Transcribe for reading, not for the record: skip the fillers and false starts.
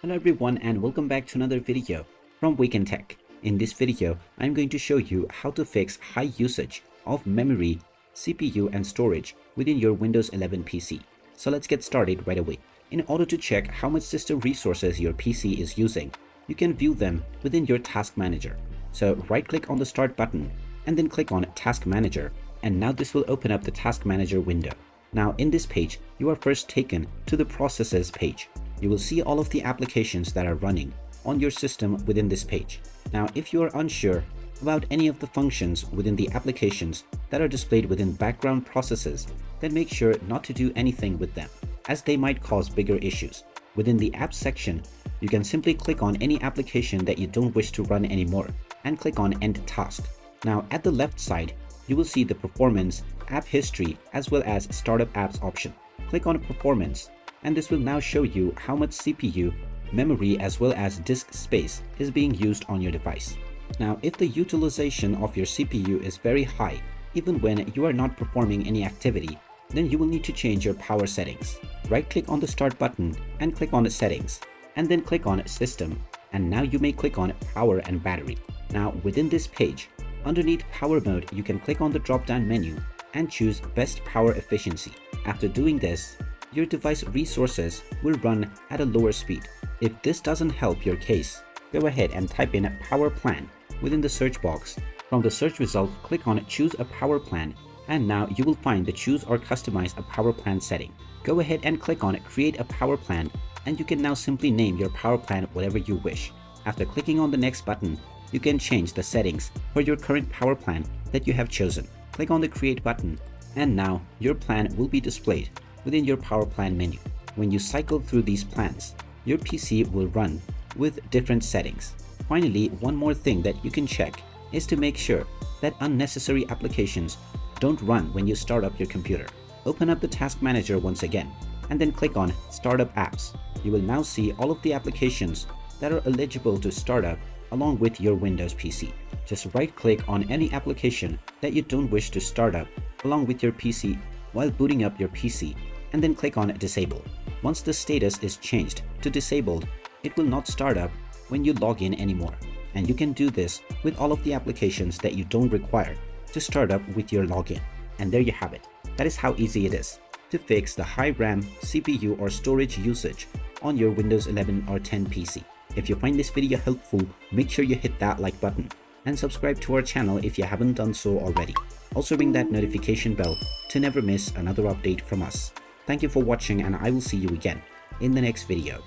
Hello everyone and welcome back to another video from Wake&Tech. In this video, I'm going to show you how to fix high usage of memory, CPU and storage within your Windows 11 PC. So let's get started right away. In order to check how much system resources your PC is using, you can view them within your Task Manager. So right click on the Start button and then click on Task Manager, and now this will open up the Task Manager window. Now in this page, you are first taken to the Processes page. You will see all of the applications that are running on your system within this page. Now, if you are unsure about any of the functions within the applications that are displayed within background processes, then make sure not to do anything with them, as they might cause bigger issues. Within the Apps section, you can simply click on any application that you don't wish to run anymore and click on End Task. Now, at the left side, you will see the Performance, App History, as well as Startup Apps option. Click on Performance, and this will now show you how much CPU, memory as well as disk space is being used on your device. Now, if the utilization of your CPU is very high, even when you are not performing any activity, then you will need to change your power settings. Right-click on the Start button and click on Settings, and then click on System, and now you may click on Power and Battery. Now, within this page, underneath Power Mode, you can click on the drop-down menu and choose Best Power Efficiency. After doing this, your device resources will run at a lower speed. If this doesn't help your case, go ahead and type in Power Plan within the search box. From the search result, click on Choose a Power Plan, and now you will find the Choose or Customize a Power Plan setting. Go ahead and click on Create a Power Plan, and you can now simply name your power plan whatever you wish. After clicking on the Next button, you can change the settings for your current power plan that you have chosen. Click on the Create button, and now your plan will be displayed within your power plan menu. When you cycle through these plans, your PC will run with different settings. Finally, one more thing that you can check is to make sure that unnecessary applications don't run when you start up your computer. Open up the Task Manager once again and then click on Startup Apps. You will now see all of the applications that are eligible to start up along with your Windows PC. Just right-click on any application that you don't wish to start up along with your PC while booting up your PC, and then click on Disable. Once the status is changed to disabled, it will not start up when you log in anymore. And you can do this with all of the applications that you don't require to start up with your login. And there you have it. That is how easy it is to fix the high RAM, CPU or storage usage on your Windows 11 or 10 PC. If you find this video helpful, make sure you hit that like button and subscribe to our channel if you haven't done so already. Also ring that notification bell to never miss another update from us. Thank you for watching, and I will see you again in the next video.